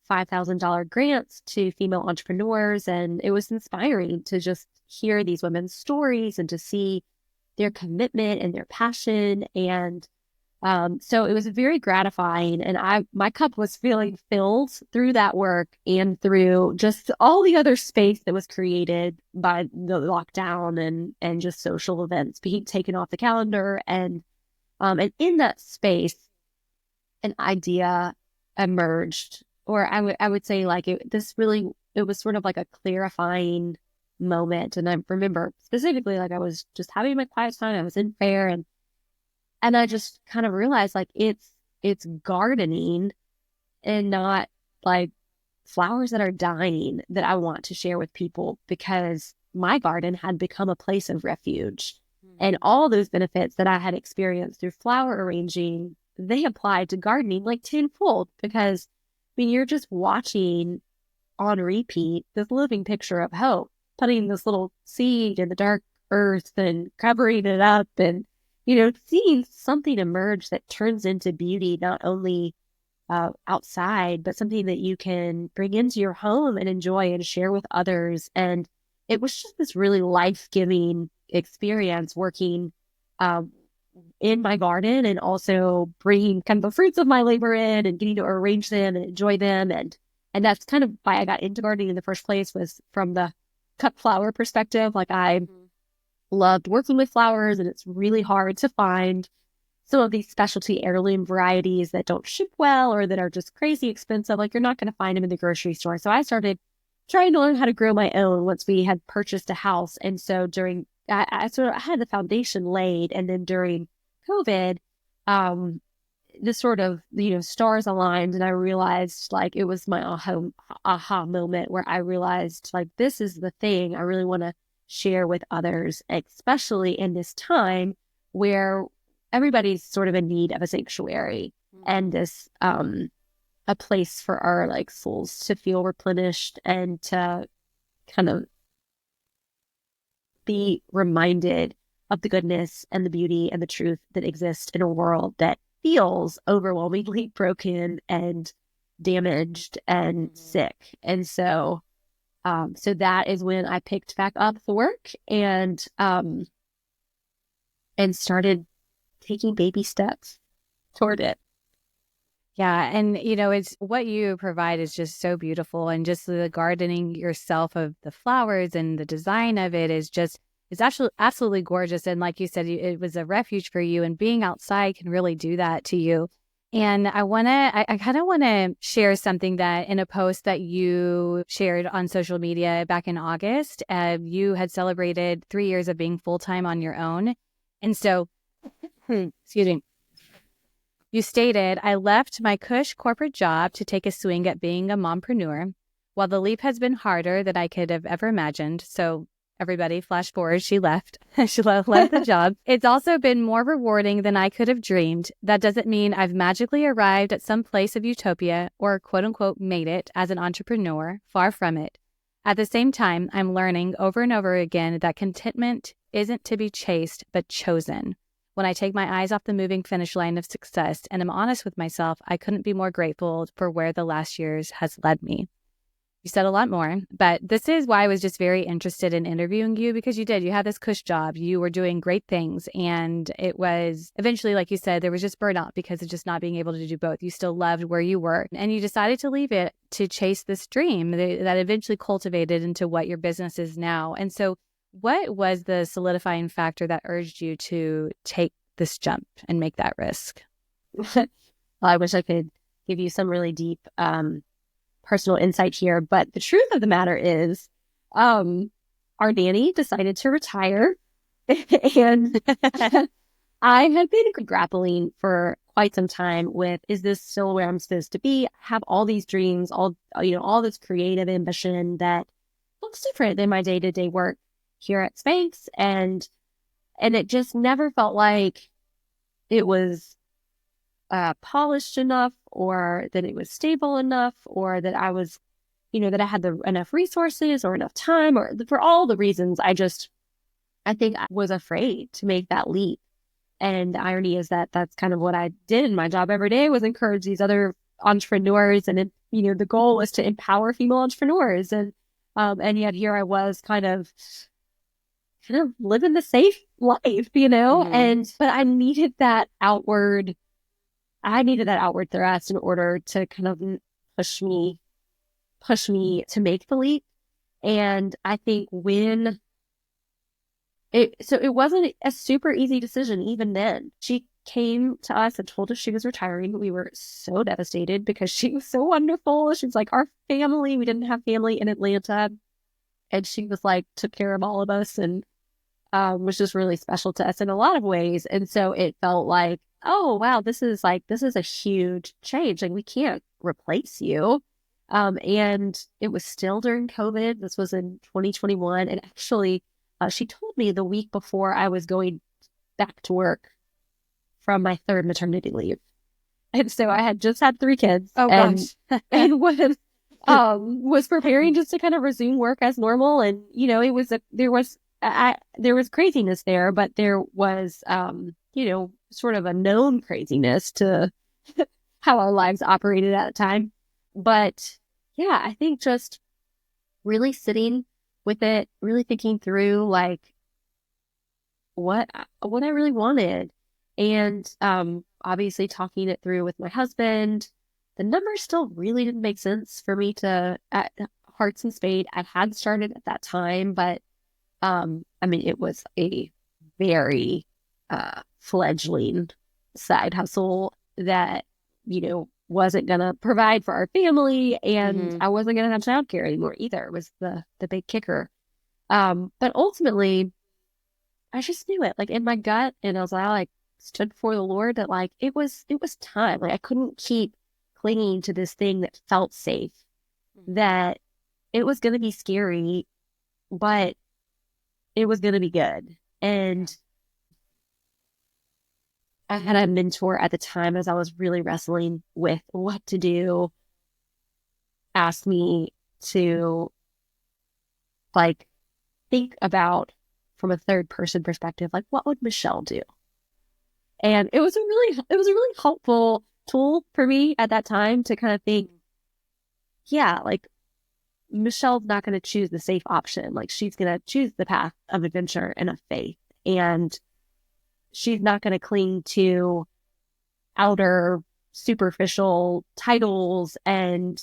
$5,000 grants to female entrepreneurs. And it was inspiring to just hear these women's stories and to see their commitment and their passion. And so it was very gratifying. And my cup was feeling filled through that work and through just all the other space that was created by the lockdown and just social events being taken off the calendar. And in that space, an idea emerged, or I would say like it was sort of like a clarifying moment. And I remember specifically, like I was just having my quiet time. I was in fair, and I just kind of realized like it's gardening and not like flowers that are dying that I want to share with people, because my garden had become a place of refuge. And all those benefits that I had experienced through flower arranging, they applied to gardening like tenfold, because I mean, you're just watching on repeat this living picture of hope, putting this little seed in the dark earth and covering it up and, seeing something emerge that turns into beauty, not only outside, but something that you can bring into your home and enjoy and share with others. And it was just this really life-giving experience working in my garden and also bringing kind of the fruits of my labor in and getting to arrange them and enjoy them. And that's kind of why I got into gardening in the first place, was from the cut flower perspective. Like, I loved working with flowers, and it's really hard to find some of these specialty heirloom varieties that don't ship well or that are just crazy expensive. Like, you're not going to find them in the grocery store. So I started trying to learn how to grow my own once we had purchased a house. And so I sort of had the foundation laid, and then during COVID, this sort of, stars aligned, and I realized, like, it was my aha moment where I realized, like, this is the thing I really want to share with others, especially in this time where everybody's sort of in need of a sanctuary and this, a place for our, like, souls to feel replenished and to kind of be reminded of the goodness and the beauty and the truth that exists in a world that feels overwhelmingly broken and damaged and sick. And so that is when I picked back up the work and started taking baby steps toward it. Yeah. And, it's what you provide is just so beautiful. And just the gardening yourself of the flowers and the design of it is just, it's actually absolutely gorgeous. And like you said, it was a refuge for you, and being outside can really do that to you. And I kind of want to share something that in a post that you shared on social media back in August, you had celebrated 3 years of being full-time on your own. And so, excuse me, you stated, I left my cush corporate job to take a swing at being a mompreneur. While the leap has been harder than I could have ever imagined, so everybody, flash forward, she left. She left the job. It's also been more rewarding than I could have dreamed. That doesn't mean I've magically arrived at some place of utopia or quote unquote made it as an entrepreneur. Far from it. At the same time, I'm learning over and over again that contentment isn't to be chased, but chosen. When I take my eyes off the moving finish line of success and am honest with myself, I couldn't be more grateful for where the last years has led me. You said a lot more, but this is why I was just very interested in interviewing you, because you had this cush job, you were doing great things, and it was eventually, like you said, there was just burnout because of just not being able to do both. You still loved where you were, and you decided to leave it to chase this dream that eventually cultivated into what your business is now. And so what was the solidifying factor that urged you to take this jump and make that risk? Well, I wish I could give you some really deep personal insight here, but the truth of the matter is our nanny decided to retire, and I had been grappling for quite some time with, is this still where I'm supposed to be? I have all these dreams, all this creative ambition that looks different than my day-to-day work here at Spanx, and it just never felt like it was polished enough, or that it was stable enough, or that I was, that I had enough resources or enough time, or for all the reasons, I think I was afraid to make that leap. And the irony is that that's kind of what I did in my job every day, was encourage these other entrepreneurs. And, the goal was to empower female entrepreneurs. And yet here I was kind of living the safe life, but I needed that outward thrust in order to kind of push me to make the leap. And I think it wasn't a super easy decision even then. She came to us and told us she was retiring. We were so devastated because she was so wonderful. She was like our family. We didn't have family in Atlanta. And she was like, took care of all of us, and was just really special to us in a lot of ways. And so it felt like, oh, wow, this is a huge change. Like, we can't replace you. And it was still during COVID. This was in 2021. And actually, she told me the week before I was going back to work from my third maternity leave. And so I had just had 3 kids. Oh, gosh. And was preparing just to kind of resume work as normal. And, there was there was craziness there, but there was, sort of a known craziness to how our lives operated at the time. But yeah, I think just really sitting with it, really thinking through like what I really wanted. And obviously talking it through with my husband. The numbers still really didn't make sense for me to at Hearts and Spade. I had started at that time, but it was a very fledgling side hustle that, wasn't gonna provide for our family, and I wasn't gonna have childcare anymore either. Was the big kicker. But ultimately I just knew it, like in my gut, and I like stood before the Lord that like it was time. Like I couldn't keep clinging to this thing that felt safe, that it was going to be scary, but it was going to be good. And I had a mentor at the time as I was really wrestling with what to do, asked me to like think about from a third person perspective, like what would Michelle do? And it was a really helpful tool for me at that time to kind of think, yeah, like Michelle's not going to choose the safe option. Like she's going to choose the path of adventure and of faith. And she's not going to cling to outer superficial titles and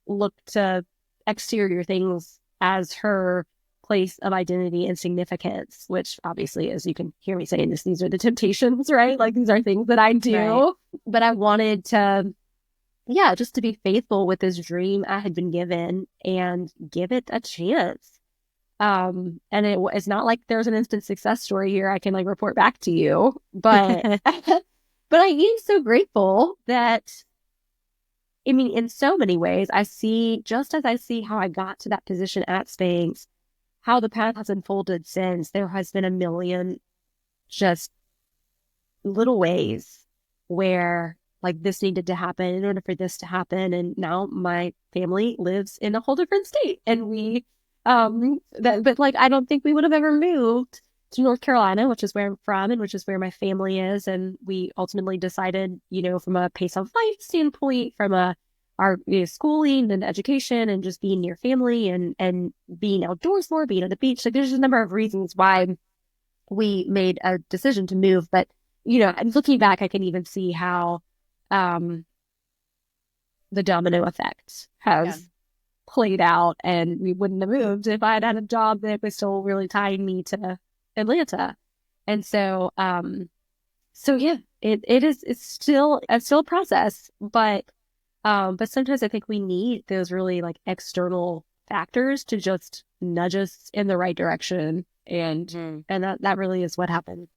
look to exterior things as her place of identity and significance, which obviously, as you can hear me saying this, these are the temptations, right? Like these are things that I do, right. But I wanted to, just to be faithful with this dream I had been given and give it a chance. And it's not like there's an instant success story here I can like report back to you, but but I am so grateful that, in so many ways, just as I see how I got to that position at Spanx, how the path has unfolded since. There has been a million just little ways where like this needed to happen in order for this to happen. And now my family lives in a whole different state. And we, but like, I don't think we would have ever moved to North Carolina, which is where I'm from and which is where my family is. And we ultimately decided, from a pace of life standpoint, from our schooling and education and just being near family and being outdoors more, being on the beach. Like there's a number of reasons why we made a decision to move. But, looking back, I can even see how the domino effect has played out, and we wouldn't have moved if I had had a job that was still really tying me to Atlanta. And so, it's still a process, but sometimes I think we need those really like external factors to just nudge us in the right direction. And that really is what happened.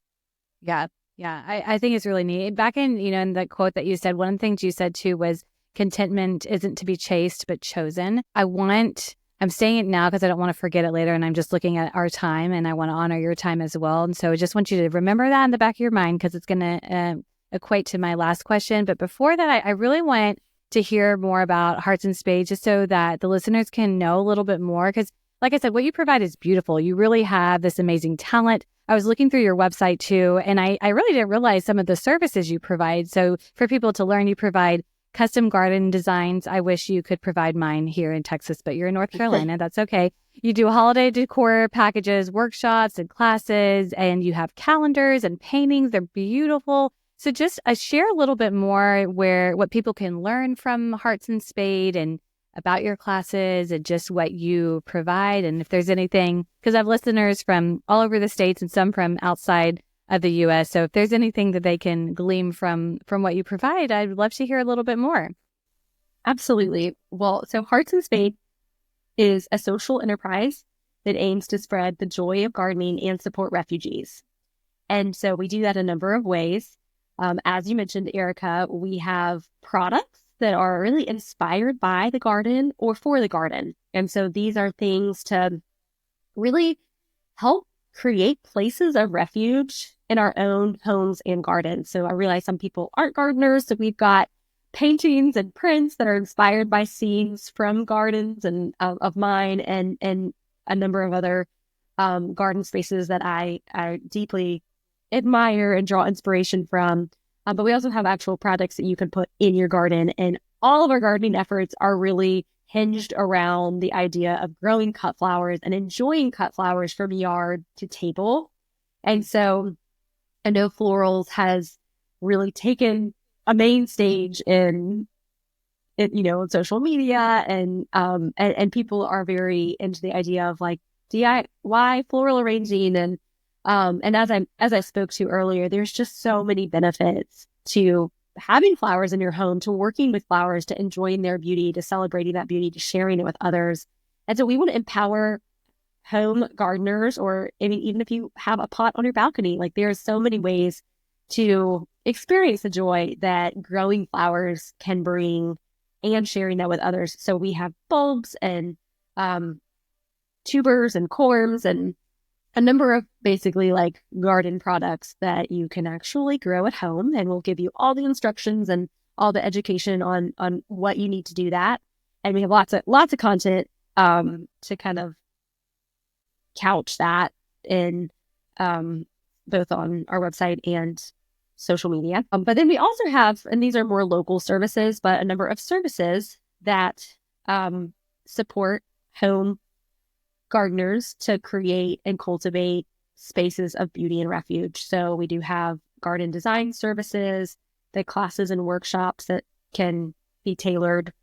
Yeah. Yeah. I think it's really neat. Back in the quote that you said, one of the things you said too was contentment isn't to be chased, but chosen. I'm saying it now because I don't want to forget it later. And I'm just looking at our time and I want to honor your time as well. And so I just want you to remember that in the back of your mind because it's going to equate to my last question. But before that, I really want to hear more about Hearts and Spades just so that the listeners can know a little bit more. Because like I said, what you provide is beautiful. You really have this amazing talent. I was looking through your website too, and I really didn't realize some of the services you provide. So for people to learn, you provide custom garden designs. I wish you could provide mine here in Texas, but you're in North Carolina. That's okay. You do holiday decor packages, workshops, and classes, and you have calendars and paintings. They're beautiful. So just share a little bit more what people can learn from Hearts and Spade and about your classes and just what you provide. And if there's anything, because I have listeners from all over the states and some from outside of the U.S. So if there's anything that they can glean from what you provide, I'd love to hear a little bit more. Absolutely. Well, so Hearts and Spade is a social enterprise that aims to spread the joy of gardening and support refugees. And so we do that a number of ways. As you mentioned, Erica, we have products that are really inspired by the garden or for the garden. And so these are things to really help create places of refuge in our own homes and gardens. So I realize some people aren't gardeners, so we've got paintings and prints that are inspired by scenes from gardens and of mine and a number of other garden spaces that I deeply admire and draw inspiration from. But we also have actual products that you can put in your garden. And all of our gardening efforts are really hinged around the idea of growing cut flowers and enjoying cut flowers from yard to table. And so I know florals has really taken a main stage in social media, and people are very into the idea of like DIY floral arranging, and as I spoke to earlier, there's just so many benefits to having flowers in your home, to working with flowers, to enjoying their beauty, to celebrating that beauty, to sharing it with others. And so we want to empower home gardeners, or even if you have a pot on your balcony, like there's so many ways to experience the joy that growing flowers can bring and sharing that with others. So we have bulbs and tubers and corms and a number of basically like garden products that you can actually grow at home, and we'll give you all the instructions and all the education on what you need to do that. And we have lots of content to kind of couch that in both on our website and social media. But then we also have, and these are more local services, but a number of services that support home gardeners to create and cultivate spaces of beauty and refuge. So we do have garden design services, the classes and workshops that can be tailored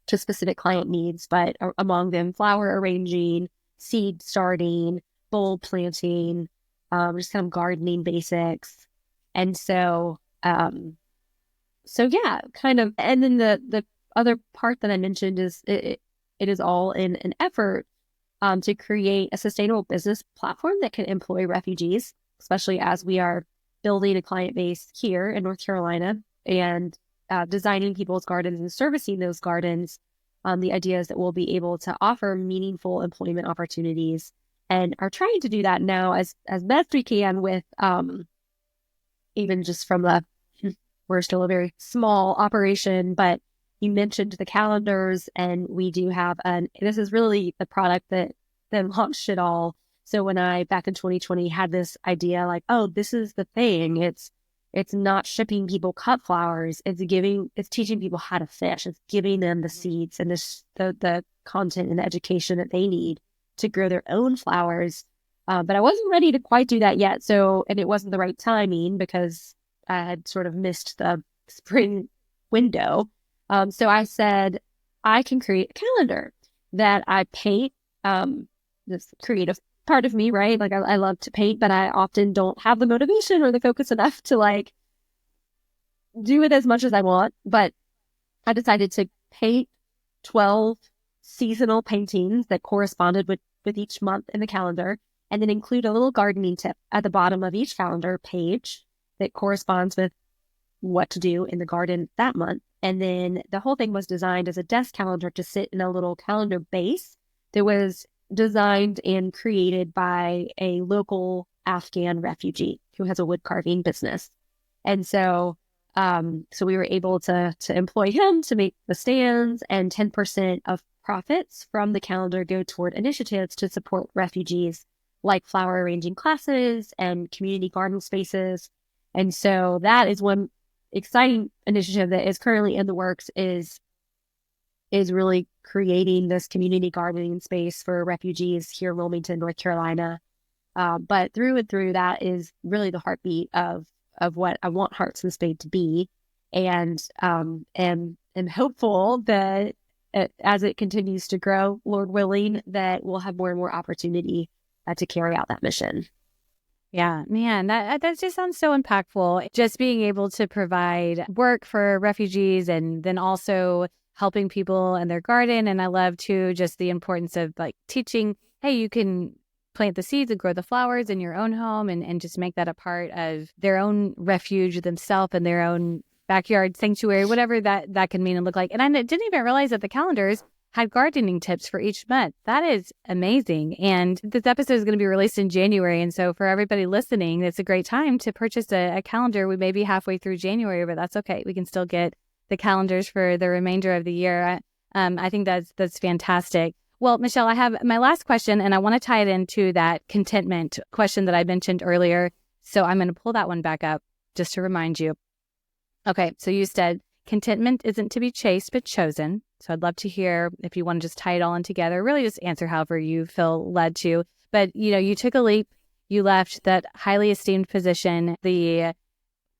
to specific client needs, but among them, flower arranging, seed starting, bulb planting, just kind of gardening basics. And so yeah, kind of. And then the other part that I mentioned is it is all in an effort to create a sustainable business platform that can employ refugees, especially as we are building a client base here in North Carolina and designing people's gardens and servicing those gardens. The idea is that we'll be able to offer meaningful employment opportunities, and are trying to do that now as best we can with even just from we're still a very small operation, but you mentioned the calendars, and we do have this is really the product that launched it all. So when I, back in 2020, had this idea like, oh, this is the thing. It's not shipping people cut flowers. It's teaching people how to fish. It's giving them the seeds and the content and the education that they need to grow their own flowers. But I wasn't ready to quite do that yet. And it wasn't the right timing because I had sort of missed the spring window. So I said, I can create a calendar that I paint, this creative part of me, right? Like I love to paint, but I often don't have the motivation or the focus enough to like do it as much as I want. But I decided to paint 12 seasonal paintings that corresponded with each month in the calendar, and then include a little gardening tip at the bottom of each calendar page that corresponds with what to do in the garden that month. And then the whole thing was designed as a desk calendar to sit in a little calendar base that was designed and created by a local Afghan refugee who has a wood carving business. And so we were able to employ him to make the stands, and 10% of profits from the calendar go toward initiatives to support refugees, like flower arranging classes and community garden spaces. And so that is one exciting initiative that is currently in the works, is really creating this community gardening space for refugees here in Wilmington, North Carolina. But through and through, that is really the heartbeat of what I want Hearts and Spades to be. And am hopeful that as it continues to grow, Lord willing, that we'll have more and more opportunity to carry out that mission. Yeah, man, that just sounds so impactful. Just being able to provide work for refugees, and then also helping people in their garden. And I love too just the importance of like teaching, hey, you can plant the seeds and grow the flowers in your own home, and just make that a part of their own refuge themselves and their own backyard sanctuary, whatever that can mean and look like. And I didn't even realize that the calendars had gardening tips for each month. That is amazing. And this episode is going to be released in January. And so for everybody listening, it's a great time to purchase a calendar. We may be halfway through January, but that's okay. We can still get the calendars for the remainder of the year. I think that's fantastic. Well, Michelle, I have my last question, and I want to tie it into that contentment question that I mentioned earlier. So I'm going to pull that one back up just to remind you. Okay, so you said contentment isn't to be chased, but chosen. So I'd love to hear if you want to just tie it all in together, really just answer however you feel led to. But, you took a leap. You left that highly esteemed position. The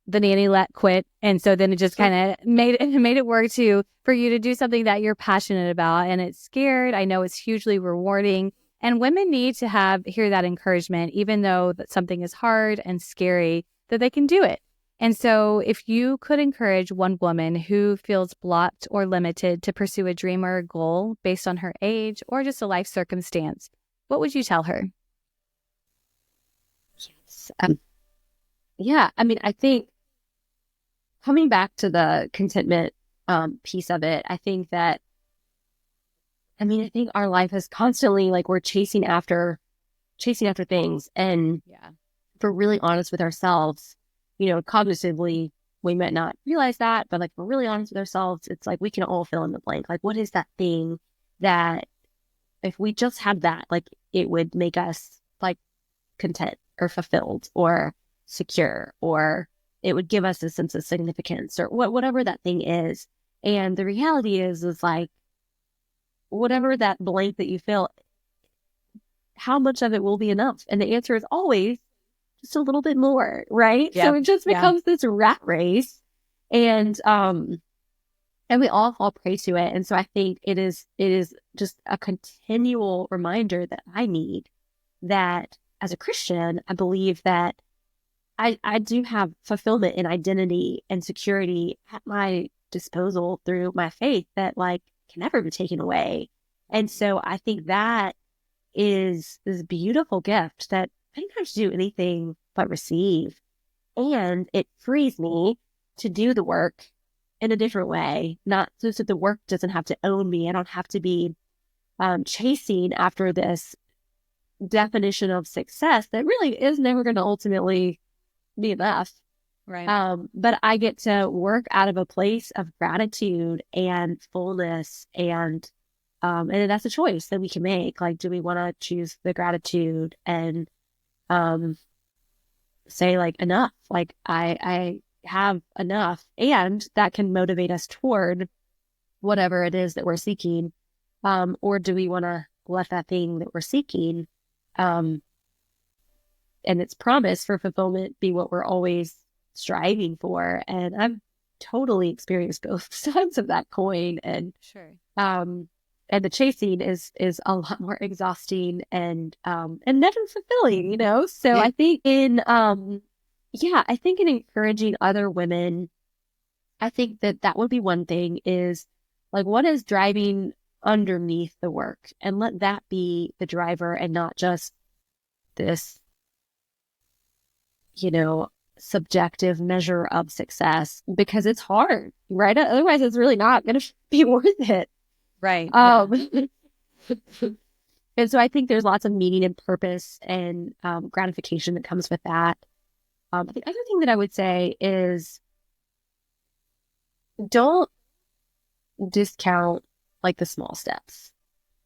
nanny let quit. And so then it just kind of made it work for you to do something that you're passionate about. And it's scared. I know it's hugely rewarding. And women need to hear that encouragement, even though that something is hard and scary, that they can do it. And so if you could encourage one woman who feels blocked or limited to pursue a dream or a goal based on her age or just a life circumstance, what would you tell her? Yes. Yeah. I mean, I think coming back to the contentment piece of it, I think our life is constantly like we're chasing after things. And Yeah. if we're really honest with ourselves, cognitively, we might not realize that, but like we're really honest with ourselves, it's like we can all fill in the blank. Like, what is that thing that if we just had that, like it would make us like content or fulfilled or secure, or it would give us a sense of significance or whatever that thing is. And the reality is like, whatever that blank that you fill, how much of it will be enough? And the answer is always just a little bit more, right? Yep. So it just becomes this rat race, and we all fall prey to it. And so I think it is just a continual reminder that I need, that as a Christian, I believe that I do have fulfillment and identity and security at my disposal through my faith that like can never be taken away. And so I think that is this beautiful gift that I didn't have to do anything but receive. And it frees me to do the work in a different way, not so that the work doesn't have to own me. I don't have to be chasing after this definition of success that really is never going to ultimately be enough. Right. But I get to work out of a place of gratitude and fullness, and that's a choice that we can make. Like, do we want to choose the gratitude and say like enough? Like I have enough, and that can motivate us toward whatever it is that we're seeking. Or do we want to let that thing that we're seeking and its promise for fulfillment be what we're always striving for? And I've totally experienced both sides of that coin. And Sure. and the chasing is a lot more exhausting and never fulfilling, So Yeah. I think I think in encouraging other women, I think that would be one thing, is like, what is driving underneath the work, and let that be the driver and not just this, subjective measure of success, because it's hard, right? Otherwise it's really not going to be worth it. Right. And so I think there's lots of meaning and purpose and gratification that comes with that. The other thing that I would say is, don't discount like the small steps.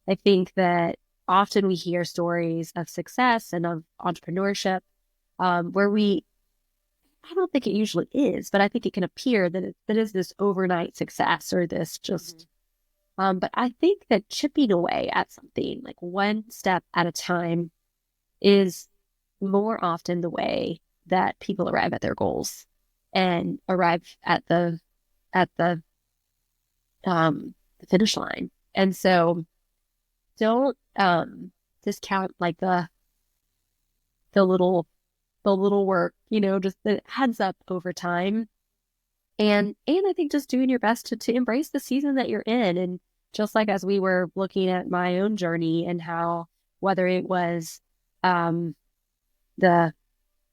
I think that often we hear stories of success and of entrepreneurship where I don't think it usually is, but I think it can appear that it is this overnight success or this just, but I think that chipping away at something like one step at a time is more often the way that people arrive at their goals and arrive at the finish line. And so don't discount like the little work, just that it adds up over time. And I think just doing your best to embrace the season that you're in. And just like as we were looking at my own journey and how, whether it was the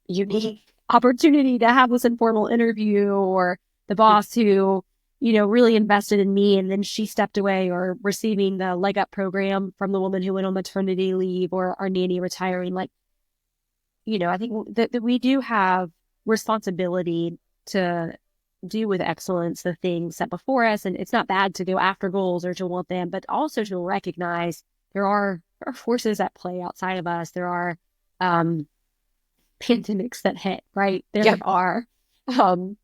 unique opportunity to have this informal interview, or the boss who, really invested in me and then she stepped away, or receiving the leg up program from the woman who went on maternity leave, or our nanny retiring, like, I think that we do have responsibility to do with excellence the things set before us. And it's not bad to go after goals or to want them, but also to recognize there are forces at play outside of us. There are pandemics that hit, right? Um,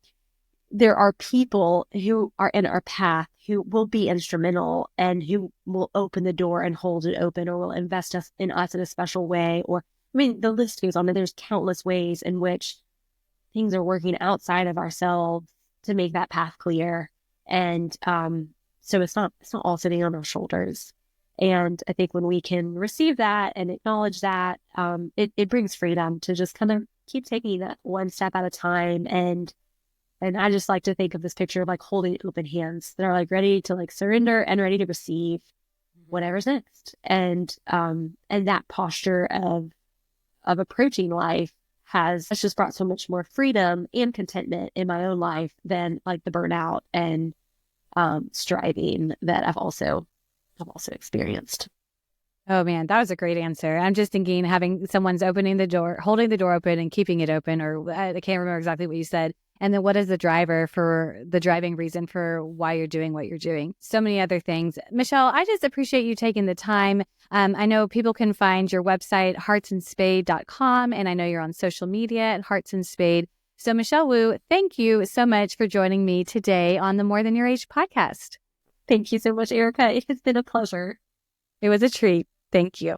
there are people who are in our path who will be instrumental and who will open the door and hold it open, or will invest in us in a special way. Or, I mean, the list goes on, and there's countless ways in which things are working outside of ourselves to make that path clear. And so it's not all sitting on our shoulders. And I think when we can receive that and acknowledge that, it brings freedom to just kind of keep taking that one step at a time. And I just like to think of this picture of like holding open hands that are like ready to like surrender and ready to receive whatever's next. And that posture of approaching life has just brought so much more freedom and contentment in my own life than like the burnout and striving that I've also experienced. Oh man, that was a great answer. I'm just thinking having someone's opening the door, holding the door open and keeping it open, or I can't remember exactly what you said. And then what is the driving reason for why you're doing what you're doing? So many other things. Michelle, I just appreciate you taking the time. I know people can find your website, heartsandspade.com, and I know you're on social media at Hearts and Spade. So Michelle Wu, thank you so much for joining me today on the More Than Your Age podcast. Thank you so much, Erica. It's been a pleasure. It was a treat. Thank you.